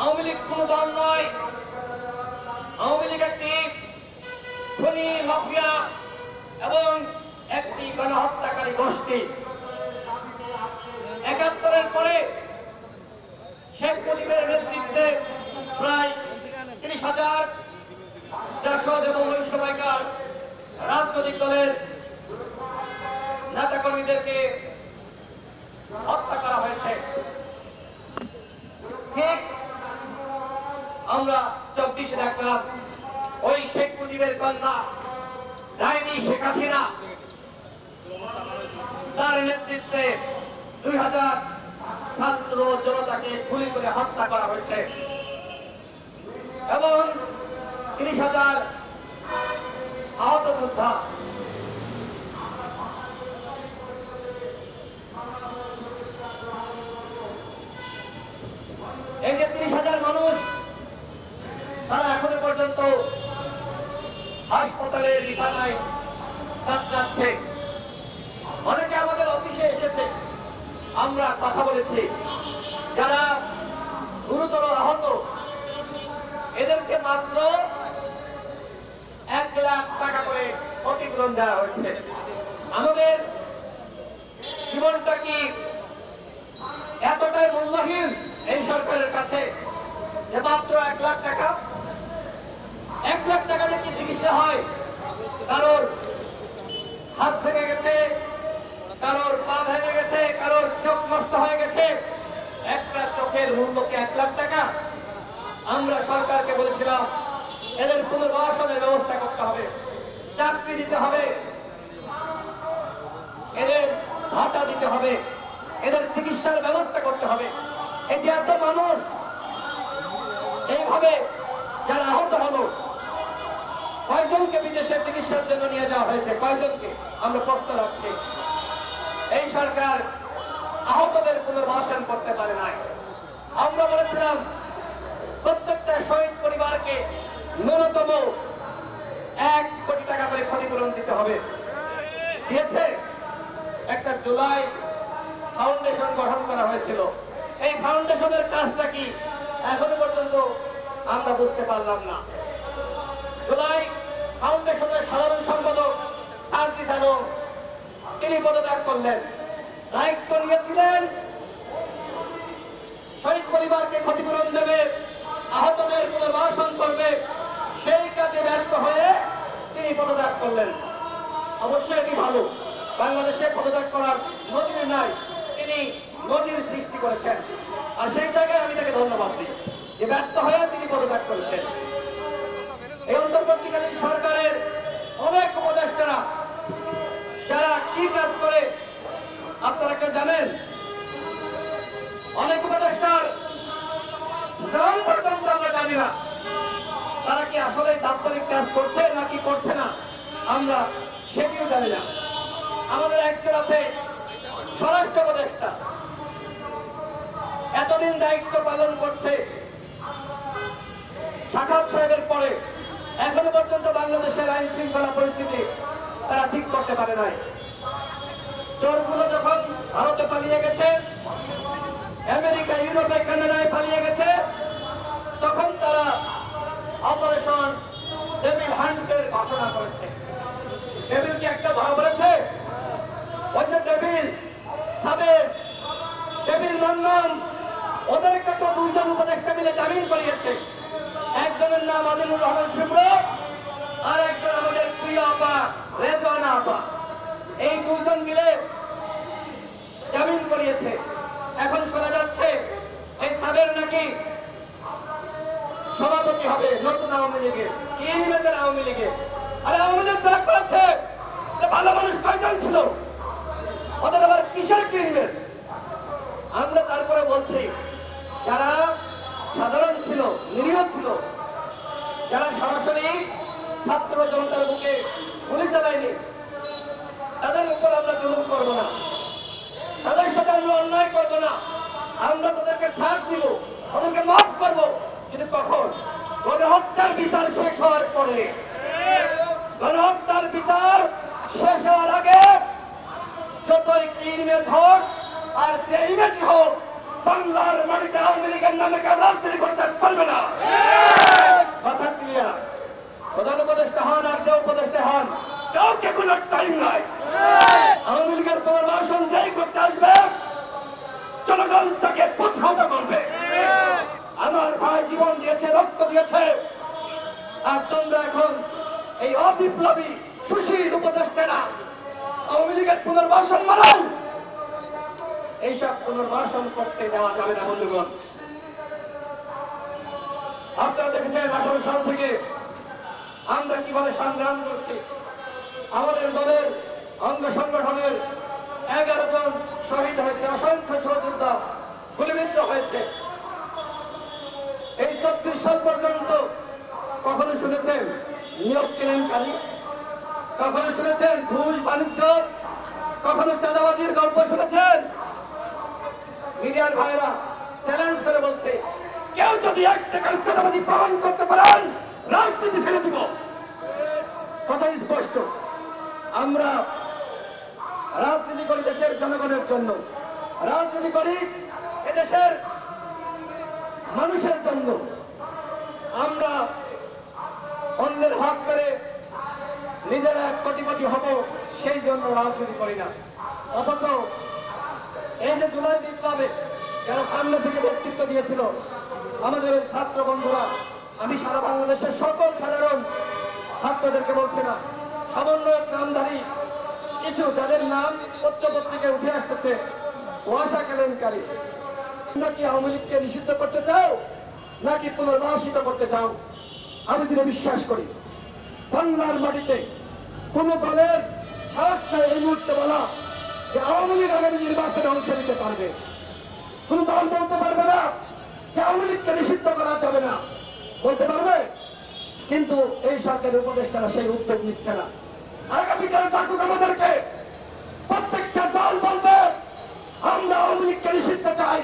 আওয়ামী লীগ কোন দল নয়। আওয়ামী লীগ একটি খুনি মাফিয়া এবং একটি গণহত্যাকারী গোষ্ঠী। ৭১-এর পরে শেখ মুজিবের নেতৃত্বে প্রায় ৩০,০০০ জাসদ এবং ওই সময়কার রাজনৈতিক দলের নেতাকর্মীদেরকে হত্যা করা হয়েছে। ঠিক আমরা ২৪-এ দেখলাম ওই শেখ মুজিবের কন্যা ডাইনি শেখ হাসিনা, তার নেতৃত্বে ২০০০ ছাত্র জনতাকে গুলি করে হত্যা করা হয়েছে এবং ৩০,০০০ আহত যোদ্ধা। এই যে ৩০,০০০ মানুষ, তারা এখনো পর্যন্ত হাসপাতালের বিছানায় কাতরাচ্ছে। অনেকে আমাদের অফিসে এসেছে, আমরা কথা বলেছি। যারা গুরুতর আহত, এদেরকে মাত্র ১ লাখ টাকা করে ক্ষতিপূরণ দেওয়া হয়েছে। আমাদের জীবনটা কি এতটাই মূল্যহীন এই সরকারের কাছে যে মাত্র ১ লাখ টাকা? ১ লাখ টাকা দিয়ে কি চিকিৎসা হয়? কারোর হাত ভেঙে গেছে, কারোর পা ভেঙে গেছে, কারোর চোখ নষ্ট হয়ে গেছে, একটা চোখের মূল্য কি ১ লাখ টাকা? আমরা সরকারকে বলেছিলাম এদের পুনর্বাসনের ব্যবস্থা করতে হবে, চাকরি দিতে হবে, এদের ভাতা দিতে হবে, এদের চিকিৎসার ব্যবস্থা করতে হবে। এই যে এত মানুষ এইভাবে যারা আহত হলো, কয়জনকে বিদেশে চিকিৎসার জন্য নিয়ে যাওয়া হয়েছে? কয়জনকে? আমরা প্রশ্ন রাখছি। এই সরকার আহতদের পুনর্বাসন করতে পারে নাই। আমরা বলেছিলাম প্রত্যেকটা শহীদ পরিবারকে ন্যূনতম ১ কোটি টাকা করে ক্ষতিপূরণ দিতে হবে। দিয়েছে? একটা জুলাই ফাউন্ডেশন গঠন করা হয়েছিল। এই ফাউন্ডেশনের কাজটা কি এখনো পর্যন্ত আমরা বুঝতে পারলাম না। জুলাই ফাউন্ডেশনের সাধারণ সম্পাদক সার্জিস আলম, তিনি পদত্যাগ করলেন। দায়িত্ব নিয়েছিলেন শহীদ পরিবারকে ক্ষতিপূরণ দেবে, আহতদের পুনর্বাসন করবে, সেই কাজে ব্যর্থ হয়ে তিনি পদত্যাগ করলেন। অবশ্যই এটি ভালো, বাংলাদেশে পদত্যাগ করার নজির নাই, তিনি নজির সৃষ্টি করেছেন। আর সেই জায়গায় আমি তাকে ধন্যবাদ দিই যে ব্যর্থ হয়ে তিনি পদত্যাগ করেছেন। এই অন্তর্বর্তীকালীন সরকারের অনেক উপদেষ্টারা যারা কি কাজ করে আপনারা কেউ জানেন? অনেক উপদেষ্টার নাম পর্যন্ত আমরা জানি না। তারা কি আসলে দাপ্তরিক কাজ করছে নাকি করছে না আমরা সেটিও জানি না। আমাদের একজন আছে স্বরাষ্ট্র উপদেষ্টা, এতদিন দায়িত্ব পালন করছে, সাখাওয়াত সাহেবের পরে এখনো পর্যন্ত বাংলাদেশের আইন শৃঙ্খলা পরিস্থিতি তারা ঠিক করতে পারে নাই। চোরগুলো যখন ভারতে পালিয়ে গেছে, আমেরিকা, ইউরোপে, কানাডায় পালিয়ে গেছে, তখন তারা অপারেশন ডেভিল হান্টের ঘোষণা করেছে। ডেভিল কি একটা ধরা পড়েছে? ওই যে ডেভিল সাবের, ডেভিল মান্নান, ওদেরকে তো ২ জন উপদেষ্টা মিলে জামিন করিয়েছে। একজনের নাম আদিলুর রহমান শিবর, আর একজন আমাদের প্রিয় আপা রেজওয়ানা আপা। এই ২ জন মিলে জামিন করিয়েছে। এখন শোনা যাচ্ছে এই সাবের নাকি সভাপতি হবে নতুন আওয়ামী লীগের। কি নিবেছেন আওয়ামী লীগে? আরে আওয়ামী লীগ যারা করেছে ভালো মানুষ কয়জন ছিল? ওদের আবার কিসের কি নিবেশ? আমরা তারপরে বলছি যারা সাধারণ ছিল, নিরীহ ছিল, যারা সরাসরি ছাত্র জনতার বুকে গুলি চালায়নি, তাদের উপর আমরা জুলুম করব না, তাদের সাথে আমরা অন্যায় করব না। আমরা তাদেরকে ছাড় দিব, তাদেরকে মাফ করব, কিন্তু কখন? গণহত্যার বিচার শেষ হওয়ার পরে। গণহত্যার বিচার শেষ হওয়ার আগে যতই ক্লিন ইমেজ হোক আর যে ইমেজ হোক, বাংলার মাটিতে আওয়ামী লীগের নামে কেউ রাজনীতি করতে দিয়েছে, আর তোমরা এখন এই অবিপ্লবী সুশীল উপদেষ্টারা আওয়ামী লীগের পুনর্বাসন মানাও। এইসব পুনর্বাসন করতে দেওয়া যাবে না বন্ধুগণ। আপনারা দেখেছেন 18 সাল থেকে আমরা কিভাবে সংগ্রাম করছি। আমাদের দলের অঙ্গ সংগঠনের 11 জন শহীদ হয়েছে, অসংখ্য সহযোদ্ধা গুলিবিদ্ধ হয়েছে। এই 24 সাল পর্যন্ত কখনো শুনেছেন নিয়োগ কেলেঙ্কারি? কখনো শুনেছেন ঘুষ বাণিজ্য? কখনো চাঁদাবাজির গল্প শুনেছেন? মিডিয়ার ভাইরা চ্যালেঞ্জ করে বলছে, কেউ যদি 1 টাকার চাঁদাবাজি প্রমাণ করতে পারেন রাজনীতি ছেড়ে দিব। কথাই স্পষ্ট, আমরা রাজনীতি করি দেশের জনগণের জন্য, রাজনীতি করি এদেশের মানুষের জন্য। আমরা অন্যের হক করে নিজেরা কোটিপতি হব সেই জন্য রাজনীতি করি না। অথচ এই যে জুলাই বিপ্লবে যারা সামনে থেকে বক্তব্য দিয়েছিল আমাদের ওই ছাত্র বন্ধুরা, আমি সারা বাংলাদেশের সকল সাধারণ ছাত্রদেরকে বলছি না, সমন্বয়ক নামধারী কিছু যাদের নাম পত্রপত্রিকায় উঠে আসতেছে ওয়াসা কেলেঙ্কারি, নাকি আওয়ামী লীগকে নিষিদ্ধ করতে চাও নাকি পুনর্বাসিত করতে চাও? আমি দিনে বিশ্বাস করি বাংলার মাটিতে কোন দলের সাহস নাই এই মুহূর্তে বলা যে আওয়ামী লীগ আগামী নির্বাচনে অংশ নিতে পারবে। কোন দল বলতে পারবে না যে আওয়ামী লীগকে নিষিদ্ধ করা যাবে না, বলতে পারবে? কিন্তু এই সরকারের উপদেষ্টারা সেই উদ্যোগ নিচ্ছে না। আগামীকাল ডাকুক আমাদেরকে, প্রত্যেকটা দল বলবে আমরা আওয়ামী লীগকে নিষিদ্ধ চাই।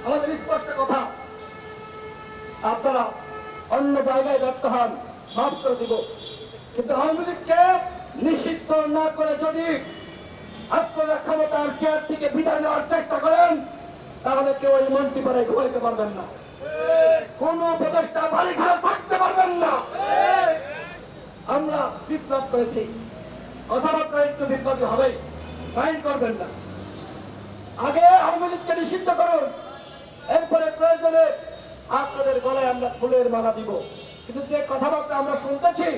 আমাদের স্পষ্ট কথা, আপনারা অন্য জায়গায় ব্যর্থ হন মাফ করে দিব, কিন্তু আওয়ামী লীগকে নিষিদ্ধ না করে যদি আপনারা ক্ষমতার চেয়ার থেকে বিদায় নেওয়ার চেষ্টা করেন তাহলে কেউ এই মন্ত্রী পাড়ায় ঘুমাইতে পারবেন না, কোন উপদেষ্টা বাড়ি ঘরে থাকতে পারবেন না। আমরা বিপ্লব করেছি, কথাবার্তা একটু বিপ্লবী হবে, মাইন্ড করবেন না। আগে আওয়ামী লীগকে নিষিদ্ধ করুন, এরপরে প্রয়োজনে আপনাদের গলায় আমরা ফুলের মালা দিব। কিন্তু যে কথাবার্তা আমরা শুনতেছি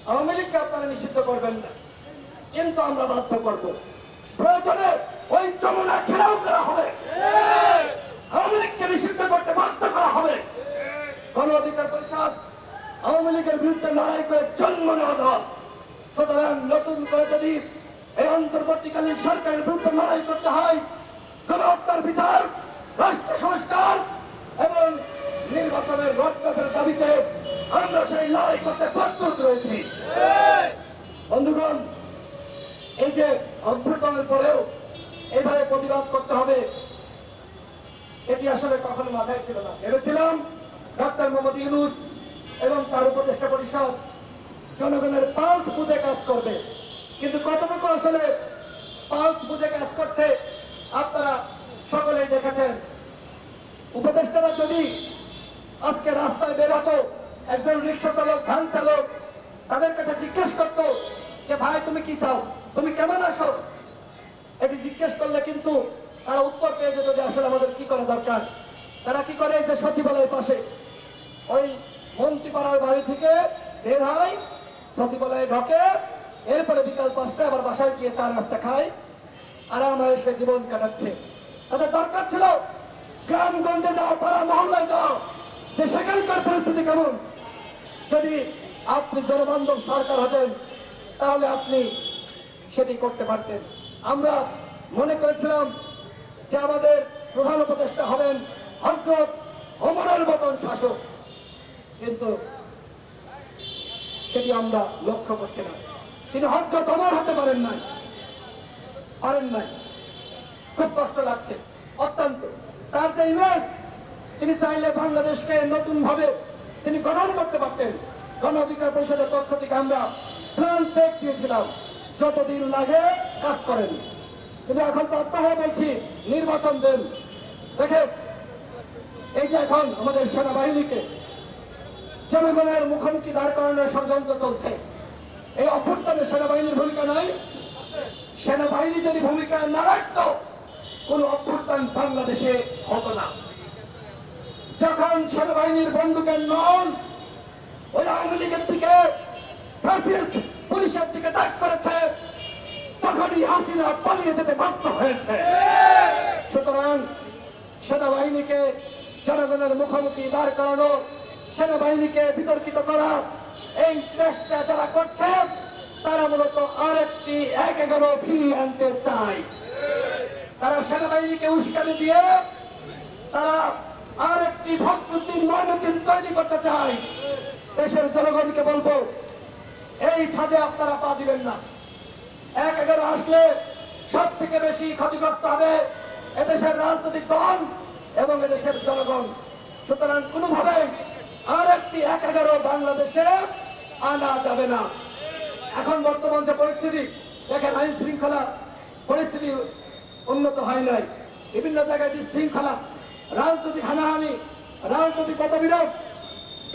আওয়ামী লীগকে আপনারা নিষিদ্ধ করবেন না, কিন্তু আমরা বাধ্য করব, প্রয়োজনে ওই যমুনা ঘেরাও করা হবে, আওয়ামী লীগকে নিষিদ্ধ করতে বাধ্য করা হবে। গণ অধিকার পরিষদ আওয়ামী লীগের বিরুদ্ধে লড়াই করে জন্ম নেওয়া দল, সুতরাং নতুন করে যদি এই অন্তর্বর্তীকালীন সরকারের বিরুদ্ধে লড়াই করতে হয়, গণহত্যার বিচার, রাষ্ট্র সংস্কার এবং নির্বাচনের রোডম্যাপের দাবিতে আমরা সেই লড়াই করতে প্রস্তুত রয়েছি। বন্ধুগণ, এই যে অভ্যুত্থানের পরেও এইভাবে প্রতিবাদ করতে হবে এটি আসলে কখনো মাথায় ছিল না। ভেবেছিলাম ডক্টর মোহাম্মদ ইউনূস এবং তার উপদেষ্টা পরিষদ জনগণের পালস বুঝে কাজ করবে, কিন্তু কতটুকু আসলে পালস বুঝে কাজ করছে আপনারা সকলেই দেখেছেন। উপদেষ্টারা যদি আজকে রাস্তায় বেরোতো, একজন রিক্সা চালক, ভ্যান চালক তাদের কাছে জিজ্ঞেস করতো যে ভাই তুমি কি চাও, তুমি কেমন আসো, এটি জিজ্ঞেস করলে কিন্তু তারা উত্তর পেয়ে যেত যে আসলে আমাদের কি করা দরকার। তারা কি করে, যে সচিবালয়ের পাশে ওই মন্ত্রীপাড়ার বাড়ি থেকে বের হয়, সচিবালয়ে ঢোকে, এরপরে বিকাল 5টায় আবার বাসায় গিয়ে চা নাস্তা খায়, আরামে সে জীবন কাটাচ্ছে। তাদের দরকার ছিল গ্রামগঞ্জে যাওয়া, পাড়া মহল্লায় যাওয়া, যে সেখানকার পরিস্থিতি কেমন। যদি আপনি জনবান্ধব সরকার হতেন তাহলে আপনি সেটি করতে পারতেন। আমরা মনে করেছিলাম যে আমাদের প্রধান উপদেষ্টা হবেন হযরত ওমরের মতন শাসক, কিন্তু সেটি আমরা লক্ষ্য করছি না। তিনি হযরত ওমর হতে পারেন নাই। খুব কষ্ট লাগছে অত্যন্ত। তার যে ইমেজ, তিনি চাইলে বাংলাদেশকে নতুন ভাবে তিনি গঠন করতে পারতেন। গণ অধিকার পরিষদের পক্ষ থেকে আমরা প্ল্যান চেক দিয়েছিলাম, যতদিন লাগে কাজ করেন, কিন্তু এখন প্রত্যাহ বলছি নির্বাচন দেন। দেখেন, এই যে এখন আমাদের সেনাবাহিনীকে জনগণের মুখোমুখি দাঁড় করানোর ষড়যন্ত্র চলছে, এই অভ্যুত্থানে সেনাবাহিনীর ভূমিকা নাই। সেনাবাহিনী যদি ভূমিকা না রাখত কোন অভ্যুত্থান বাংলাদেশে হতো না। যখন সেনাবাহিনীর বন্দুকের নল ওই আওয়ামী লীগের দিকে ফ্যাসিস্ট পুলিশের দিকে তাক করেছে, তখনই হাসিনা পালিয়ে যেতে বাধ্য হয়েছে। সুতরাং সেনাবাহিনীকে জনগণের মুখোমুখি দাঁড় করানো, সেনাবাহিনীকে বিতর্কিত করা, এই চেষ্টা যারা করছে তারা মূলত আরেকটি ১/১১ ফিরিয়ে আনতে চায়। তারা সেনাবাহিনীকে উস্কানি দিয়ে তারা আরেকটি ভক্তদিন ময়নদিন তৈরি করতে চায়। দেশের জনগণকে বলবো, এই ফাঁদে আপনারা পা দিবেন না। ১/১১ আসলে সব থেকে বেশি ক্ষতিগ্রস্ত হবে এদেশের রাজনৈতিক দল এবং এদেশের জনগণ। সুতরাং কোনোভাবে আর একটি ১/১১ বাংলাদেশে আনা যাবে না। এখন বর্তমান যে পরিস্থিতি দেখেন, আইন শৃঙ্খলা পরিস্থিতি উন্নত হয় নাই, বিভিন্ন জায়গায় বিশৃঙ্খলা, রাজনৈতিক হানাহানি, রাজনৈতিক মতবিরোধ।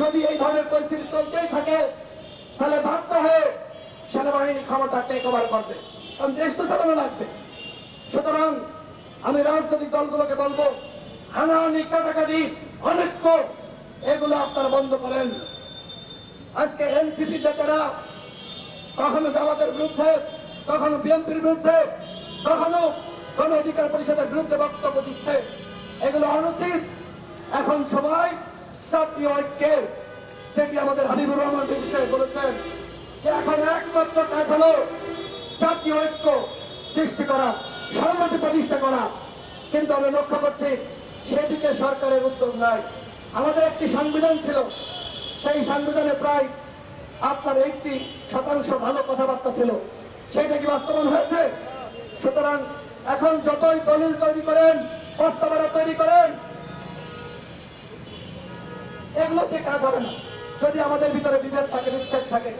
যদি এই ধরনের পরিস্থিতি চলতেই থাকে তাহলে বাধ্য হয়ে সেনাবাহিনী ক্ষমতা টেক ওভার করবে, কারণ দেশ তো চালানো লাগবে। সুতরাং আমি রাজনৈতিক দলগুলোকে বলবো, হানাহানি, কাটাকাটি, অনৈক্য এগুলো আপনারা বন্ধ করেন। আজকে এনসিপি নেতারা কখনো জামাতের বিরুদ্ধে, কখনো বিএনপির বিরুদ্ধে, কখনো গণ অধিকার পরিষদের বিরুদ্ধে বক্তব্য দিচ্ছে, এগুলো অনুচিত। এখন সবাই জাতীয় ঐক্যের, যেটি আমাদের হাবিবুর রহমান সাহেব বলেছেন যে এখন একমাত্র কাজ হলো জাতীয় ঐক্য সৃষ্টি করা, সংহতি প্রতিষ্ঠা করা। কিন্তু আমরা লক্ষ্য করছি সেদিকে সরকারের উদ্যোগ নাই। আমাদের একটি সংবিধান ছিল, সেই সংবিধানে প্রায় আপনার 80% ভালো কথাবার্তা ছিল, সেটা কি বাস্তবায়ন হয়েছে? সুতরাং এখন যতই দলিল তৈরি করেন, প্রস্তাবনা তৈরি করেন, এগুলোতে কাজ হবে না যদি আমাদের ভিতরে বিভেদ থাকে, বিচ্ছেদ থাকে।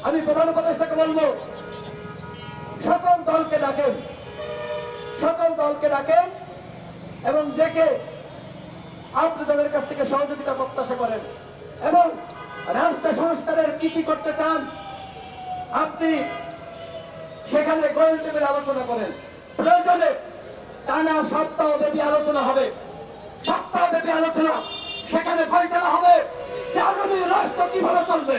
আমি প্রধান উপদেষ্টাকে বলবো, সকল দলকে ডাকেন, সকল দলকে ডাকেন এবং ডেকে আপনি তাদের কাছ থেকে সহযোগিতা প্রত্যাশা করেন এবং রাষ্ট্র সংস্কারের কি কি করতে চান আপনি সেখানে গোল টেবিল আলোচনা করেন। প্রয়োজনে টানা সপ্তাহব্যাপী আলোচনা হবে, সপ্তাহব্যাপী আলোচনা, সেখানে ফয়সালা হবে যে আগামী রাষ্ট্র কিভাবে চলবে।